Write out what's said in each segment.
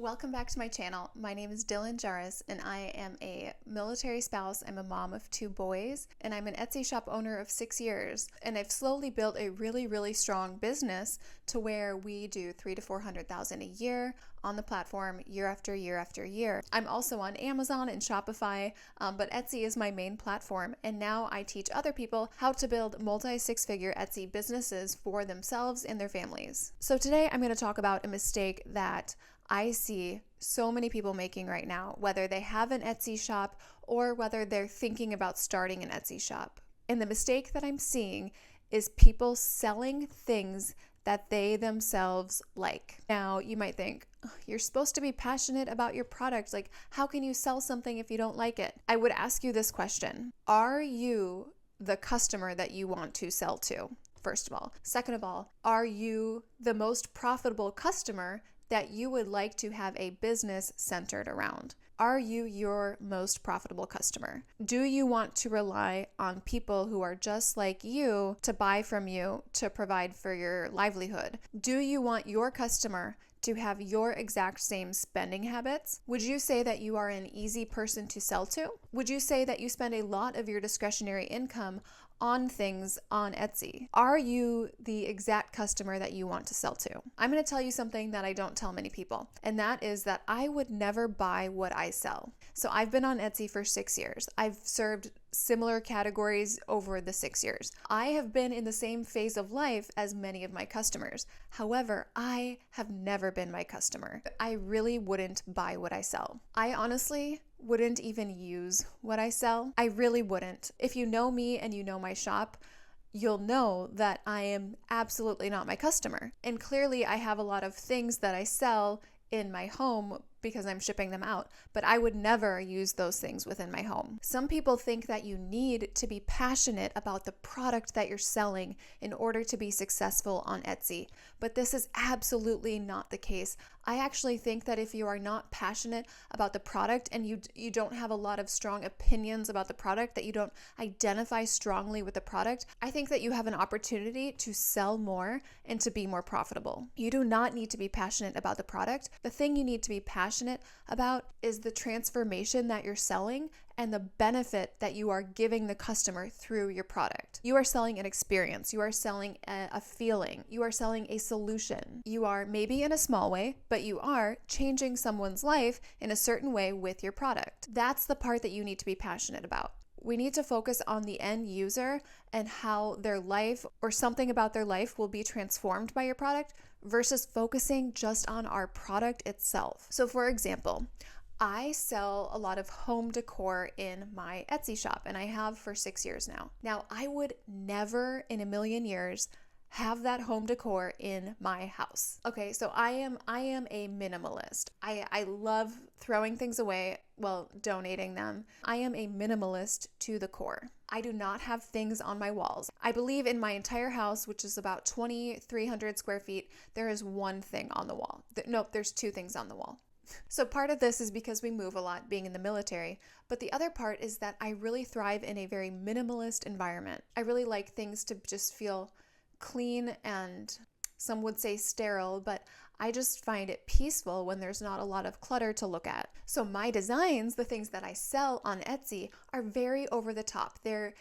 Welcome back to my channel. My name is Dylan Jarris and I am a military spouse. I'm a mom of 2 boys and I'm an Etsy shop owner of 6 years. And I've slowly built a really strong business to where we do $300,000 to $400,000 a year on the platform year after year after year. I'm also on Amazon and Shopify, but Etsy is my main platform. And now I teach other people how to build multi-6-figure Etsy businesses for themselves and their families. So today I'm going to talk about a mistake that I see so many people making right now, whether they have an Etsy shop or whether they're thinking about starting an Etsy shop. And the mistake that I'm seeing is people selling things that they themselves like. Now, you might think, you're supposed to be passionate about your product. Like, how can you sell something if you don't like it? I would ask you this question. Are you the customer that you want to sell to? First of all. Second of all, are you the most profitable customer that you would like to have a business centered around? Are you your most profitable customer? Do you want to rely on people who are just like you to buy from you to provide for your livelihood? Do you want your customer to have your exact same spending habits? Would you say that you are an easy person to sell to? Would you say that you spend a lot of your discretionary income on things on Etsy? Are you the exact customer that you want to sell to? I'm going to tell you something that I don't tell many people, and that is that I would never buy what I sell. So I've been on Etsy for 6 years. I've served similar categories over the 6 years. I have been in the same phase of life as many of my customers. However, I have never been my customer. I really wouldn't buy what I sell. I honestly wouldn't even use what I sell. I really wouldn't. If you know me and you know my shop, you'll know that I am absolutely not my customer. And clearly I have a lot of things that I sell in my home because I'm shipping them out, but I would never use those things within my home. Some people think that you need to be passionate about the product that you're selling in order to be successful on Etsy, but this is absolutely not the case. I actually think that if you are not passionate about the product and you don't have a lot of strong opinions about the product, that you don't identify strongly with the product, I think that you have an opportunity to sell more and to be more profitable. You do not need to be passionate about the product. The thing you need to be passionate about is the transformation that you're selling and the benefit that you are giving the customer through your product. You are selling an experience. You are selling a feeling. You are selling a solution. You are, maybe in a small way, but you are changing someone's life in a certain way with your product. That's the part that you need to be passionate about. We need to focus on the end user and how their life or something about their life will be transformed by your product versus focusing just on our product itself. So for example, I sell a lot of home decor in my Etsy shop, and I have for 6 years now. Now, I would never in a million years have that home decor in my house. Okay, so I am a minimalist. I love throwing things away, well, donating them. I am a minimalist to the core. I do not have things on my walls. I believe in my entire house, which is about 2,300 square feet, there is one thing on the wall. Nope, there's 2 things on the wall. So part of this is because we move a lot being in the military, but the other part is that I really thrive in a very minimalist environment. I really like things to just feel clean and some would say sterile, but I just find it peaceful when there's not a lot of clutter to look at. So my designs, the things that I sell on Etsy, are very over the top. They're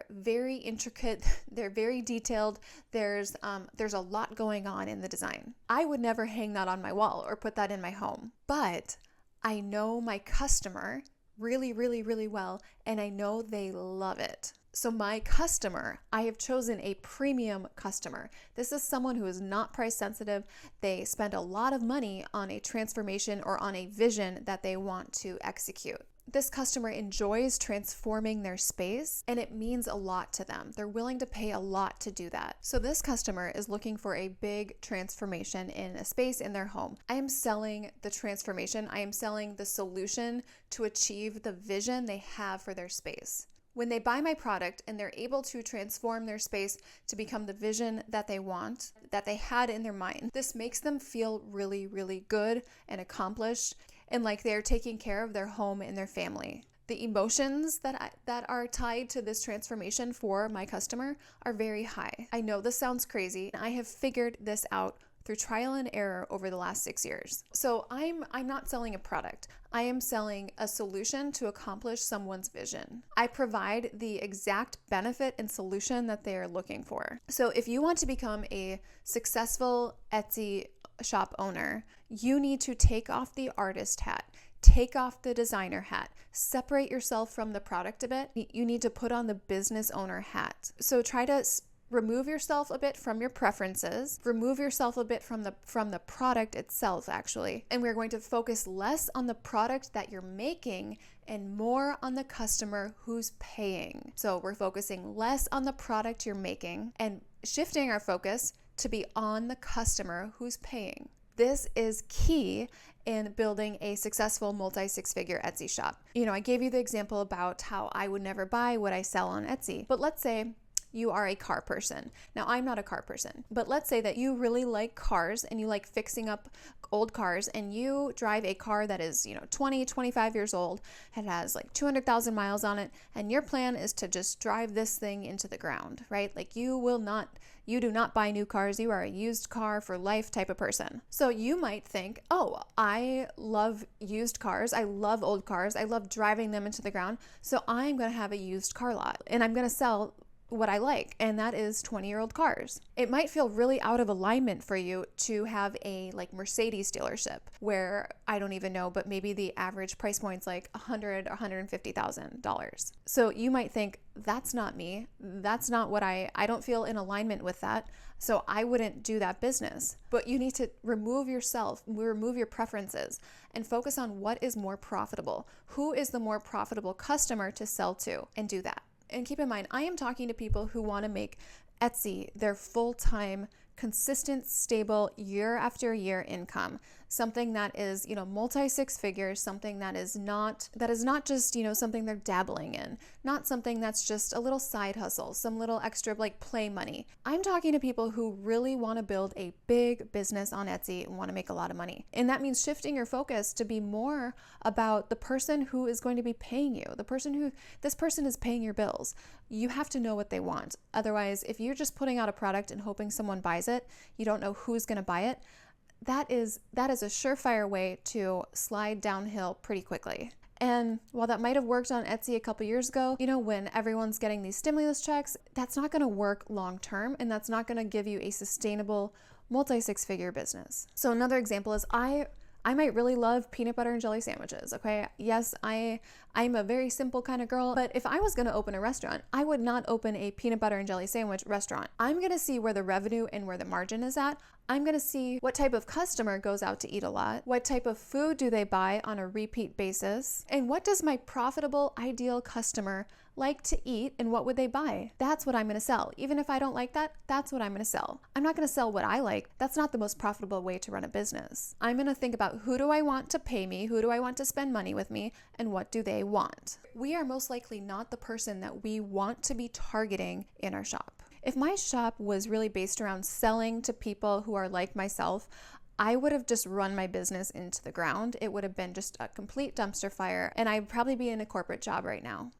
very intricate, they're very detailed. There's a lot going on in the design. I would never hang that on my wall or put that in my home, but I know my customer really well, and I know they love it. So my customer, I have chosen a premium customer. This is someone who is not price sensitive. They spend a lot of money on a transformation or on a vision that they want to execute. This customer enjoys transforming their space, and it means a lot to them. They're willing to pay a lot to do that. So this customer is looking for a big transformation in a space in their home. I am selling the transformation. I am selling the solution to achieve the vision they have for their space. When they buy my product and they're able to transform their space to become the vision that they want, that they had in their mind, this makes them feel really good and accomplished and like they're taking care of their home and their family. The emotions that are tied to this transformation for my customer are very high. I know this sounds crazy. I have figured this out through trial and error over the last 6 years. So I'm not selling a product. I am selling a solution to accomplish someone's vision. I provide the exact benefit and solution that they are looking for. So if you want to become a successful Etsy shop owner, you need to take off the artist hat, take off the designer hat, separate yourself from the product a bit. You need to put on the business owner hat. So try to remove yourself a bit from your preferences, remove yourself a bit from the product itself, actually. And we're going to focus less on the product that you're making and more on the customer who's paying. So we're focusing less on the product you're making and shifting our focus to be on the customer who's paying. This is key in building a successful multi-six-figure Etsy shop. I gave you the example about how I would never buy what I sell on Etsy, but let's say you are a car person. Now, I'm not a car person, but let's say that you really like cars and you like fixing up old cars, and you drive a car that is, 20, 25 years old. It has like 200,000 miles on it, and your plan is to just drive this thing into the ground, right? Like you do not buy new cars. You are a used car for life type of person. So you might think, oh, I love used cars. I love old cars. I love driving them into the ground. So I'm going to have a used car lot and I'm going to sell what I like, and that is 20-year-old cars. It might feel really out of alignment for you to have a Mercedes dealership where I don't even know, but maybe the average price point's like $100,000 or $150,000. So you might think, that's not me. That's not what I don't feel in alignment with that. So I wouldn't do that business. But you need to remove your preferences and focus on what is more profitable. Who is the more profitable customer to sell to, and do that. And keep in mind, I am talking to people who want to make Etsy their full-time, consistent, stable, year after year income. Something that is, multi-six figures, something that is not just, something they're dabbling in, not something that's just a little side hustle, some little extra play money. I'm talking to people who really want to build a big business on Etsy and want to make a lot of money. And that means shifting your focus to be more about the person who is going to be paying you, this person is paying your bills. You have to know what they want. Otherwise, if you're just putting out a product and hoping someone buys it, you don't know who's going to buy it. That is a surefire way to slide downhill pretty quickly. And while that might have worked on Etsy a couple years ago, when everyone's getting these stimulus checks, that's not going to work long term, and that's not going to give you a sustainable multi-six-figure business. So another example is I might really love peanut butter and jelly sandwiches, okay? Yes, I'm a very simple kind of girl, but if I was going to open a restaurant, I would not open a peanut butter and jelly sandwich restaurant. I'm going to see where the revenue and where the margin is at. I'm going to see what type of customer goes out to eat a lot, what type of food do they buy on a repeat basis, and what does my profitable, ideal customer like to eat, and what would they buy? That's what I'm going to sell. Even if I don't like that, that's what I'm going to sell. I'm not going to sell what I like. That's not the most profitable way to run a business. I'm going to think about, who do I want to pay me? Who do I want to spend money with me? And what do they want? We are most likely not the person that we want to be targeting in our shop. If my shop was really based around selling to people who are like myself, I would have just run my business into the ground. It would have been just a complete dumpster fire, and I'd probably be in a corporate job right now.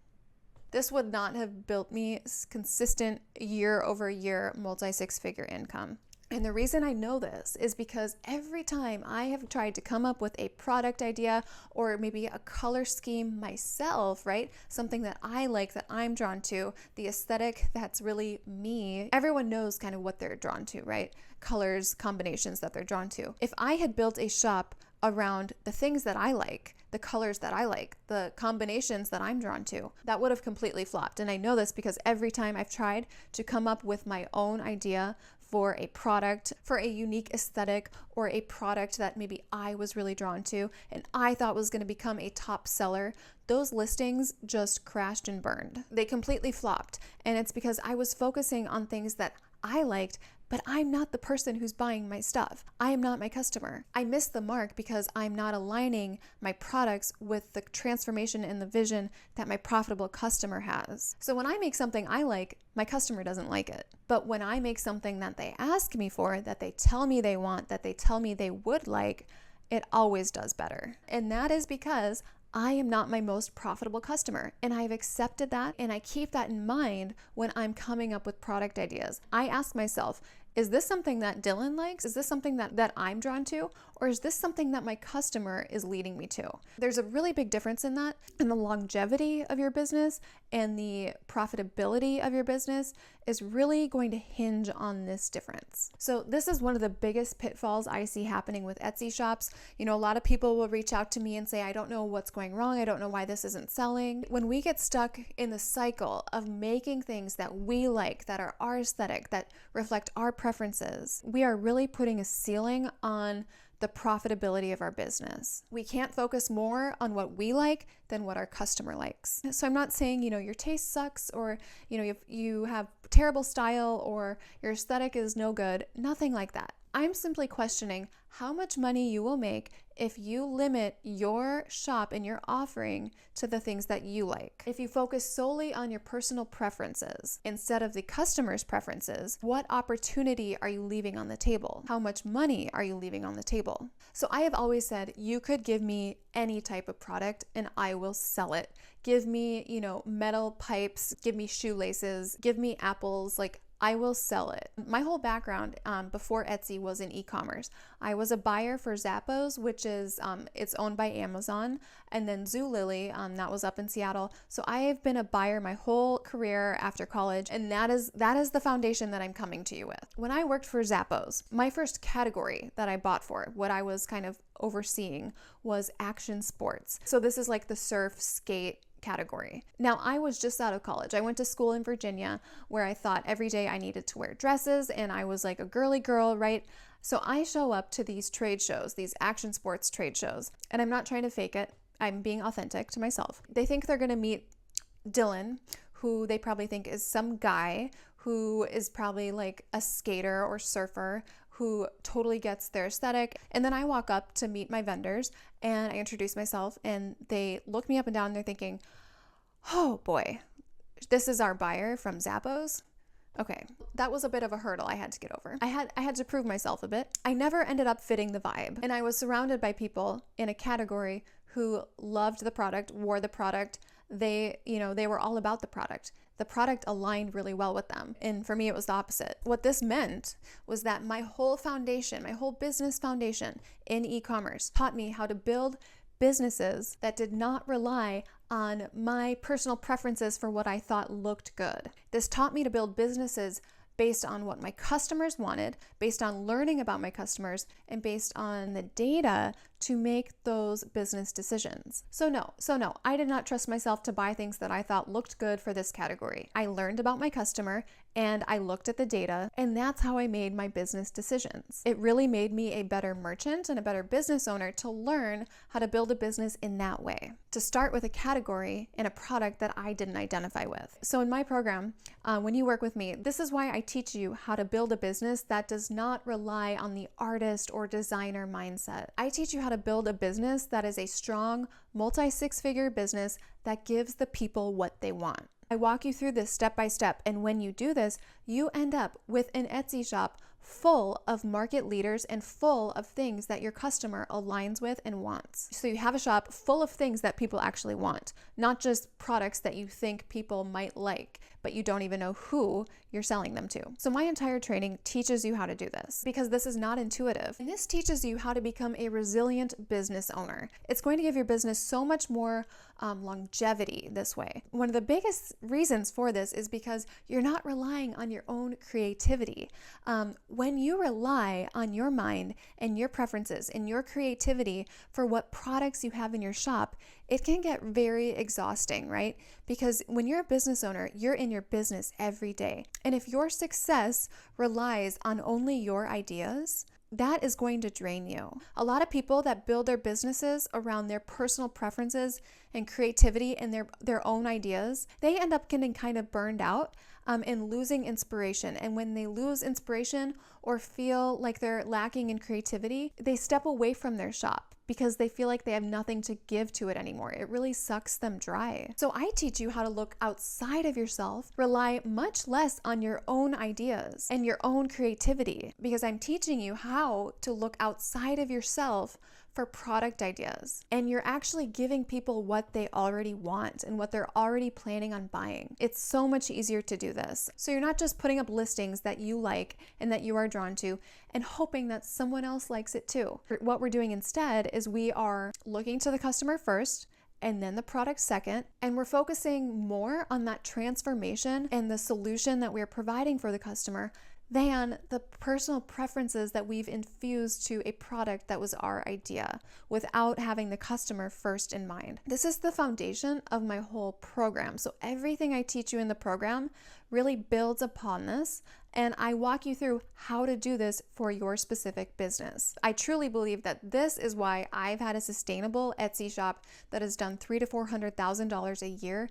This would not have built me consistent year-over-year multi-six-figure income. And the reason I know this is because every time I have tried to come up with a product idea or maybe a color scheme myself, right? Something that I like, that I'm drawn to, the aesthetic that's really me, everyone knows kind of what they're drawn to, right? Colors, combinations that they're drawn to. If I had built a shop around the things that I like, the colors that I like, the combinations that I'm drawn to, that would have completely flopped. And I know this because every time I've tried to come up with my own idea for a product, for a unique aesthetic, or a product that maybe I was really drawn to and I thought was going to become a top seller, those listings just crashed and burned. They completely flopped. And it's because I was focusing on things that I liked, but I'm not the person who's buying my stuff. I am not my customer. I missed the mark because I'm not aligning my products with the transformation and the vision that my profitable customer has. So when I make something I like, my customer doesn't like it. But when I make something that they ask me for, that they tell me they want, that they tell me they would like, it always does better. And that is because I am not my most profitable customer, and I've accepted that, and I keep that in mind when I'm coming up with product ideas. I ask myself, Is this something that Dylan likes? Is this something that I'm drawn to? Or is this something that my customer is leading me to? There's a really big difference in that. And the longevity of your business and the profitability of your business is really going to hinge on this difference. So this is one of the biggest pitfalls I see happening with Etsy shops. A lot of people will reach out to me and say, I don't know what's going wrong. I don't know why this isn't selling. When we get stuck in the cycle of making things that we like, that are our aesthetic, that reflect our preferences, we are really putting a ceiling on the profitability of our business. We can't focus more on what we like than what our customer likes. So I'm not saying, your taste sucks, or, you have terrible style, or your aesthetic is no good. Nothing like that. I'm simply questioning how much money you will make if you limit your shop and your offering to the things that you like. If you focus solely on your personal preferences instead of the customer's preferences, what opportunity are you leaving on the table? How much money are you leaving on the table? So I have always said, you could give me any type of product and I will sell it. Give me, metal pipes, give me shoelaces, give me apples, I will sell it. My whole background before Etsy was in e-commerce. I was a buyer for Zappos, which is, it's owned by Amazon, and then Zulily, that was up in Seattle. So I have been a buyer my whole career after college, and that is the foundation that I'm coming to you with. When I worked for Zappos, my first category that I bought for, what I was kind of overseeing, was action sports. So this is like the surf, skate, category. Now, I was just out of college. I went to school in Virginia where I thought every day I needed to wear dresses and I was like a girly girl, right? So I show up to these trade shows, these action sports trade shows, and I'm not trying to fake it. I'm being authentic to myself. They think they're going to meet Dylan, who they probably think is some guy who is probably like a skater or surfer who totally gets their aesthetic. And then I walk up to meet my vendors and I introduce myself and they look me up and down and they're thinking, oh boy, this is our buyer from Zappos. Okay, that was a bit of a hurdle I had to get over. I had to prove myself a bit. I never ended up fitting the vibe, and I was surrounded by people in a category who loved the product, wore the product. They were all about the product. The product aligned really well with them. And for me, it was the opposite. What this meant was that my whole foundation, my whole business foundation in e-commerce taught me how to build businesses that did not rely on my personal preferences for what I thought looked good. This taught me to build businesses based on what my customers wanted, based on learning about my customers, and based on the data to make those business decisions. So no, I did not trust myself to buy things that I thought looked good for this category. I learned about my customer and I looked at the data, and that's how I made my business decisions. It really made me a better merchant and a better business owner to learn how to build a business in that way, to start with a category and a product that I didn't identify with. So in my program, when you work with me, this is why I teach you how to build a business that does not rely on the artist or designer mindset. I teach you how to build a business that is a strong, multi-six-figure business that gives the people what they want. I walk you through this step by step, and when you do this, you end up with an Etsy shop full of market leaders and full of things that your customer aligns with and wants. So you have a shop full of things that people actually want, not just products that you think people might like, but you don't even know who you're selling them to. So my entire training teaches you how to do this because this is not intuitive. And this teaches you how to become a resilient business owner. It's going to give your business so much more longevity this way. One of the biggest reasons for this is because you're not relying on your own creativity. When you rely on your mind and your preferences and your creativity for what products you have in your shop, it can get very exhausting, right? Because when you're a business owner, you're in your business every day. And if your success relies on only your ideas, that is going to drain you. A lot of people that build their businesses around their personal preferences and creativity and their own ideas, they end up getting kind of burned out and losing inspiration. And when they lose inspiration or feel like they're lacking in creativity, they step away from their shop because they feel like they have nothing to give to it anymore. It really sucks them dry. So I teach you how to look outside of yourself, rely much less on your own ideas and your own creativity, because I'm teaching you how to look outside of yourself for product ideas. And you're actually giving people what they already want and what they're already planning on buying. It's so much easier to do this. So you're not just putting up listings that you like and that you are drawn to and hoping that someone else likes it too. What we're doing instead is we are looking to the customer first, and then the product second, and we're focusing more on that transformation and the solution that we're providing for the customer than the personal preferences that we've infused to a product that was our idea without having the customer first in mind. This is the foundation of my whole program. So everything I teach you in the program really builds upon this, and I walk you through how to do this for your specific business. I truly believe that this is why I've had a sustainable Etsy shop that has done $300,000 to $400,000 a year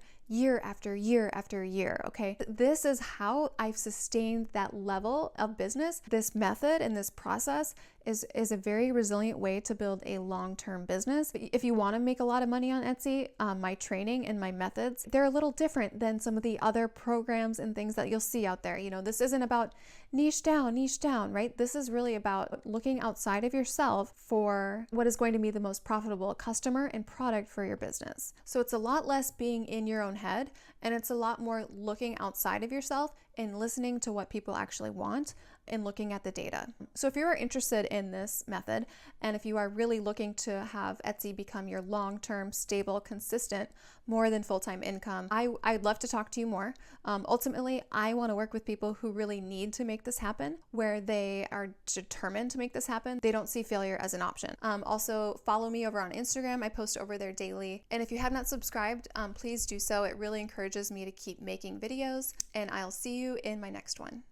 after year after year, okay? This is how I've sustained that level of business. This method and this process is a very resilient way to build a long-term business. If you want to make a lot of money on Etsy, my training and my methods, they're a little different than some of the other programs and things that you'll see out there. You know, this isn't about niche down, right? This is really about looking outside of yourself for what is going to be the most profitable customer and product for your business. So it's a lot less being in your own head, and it's a lot more looking outside of yourself and listening to what people actually want and looking at the data. So if you are interested in this method, and if you are really looking to have Etsy become your long-term, stable, consistent, more than full-time income, I'd love to talk to you more. Ultimately, I want to work with people who really need to make this happen, where they are determined to make this happen. They don't see failure as an option. Also, follow me over on Instagram. I post over there daily. And if you have not subscribed, please do so. It really encourages me to keep making videos, and I'll see you in my next one.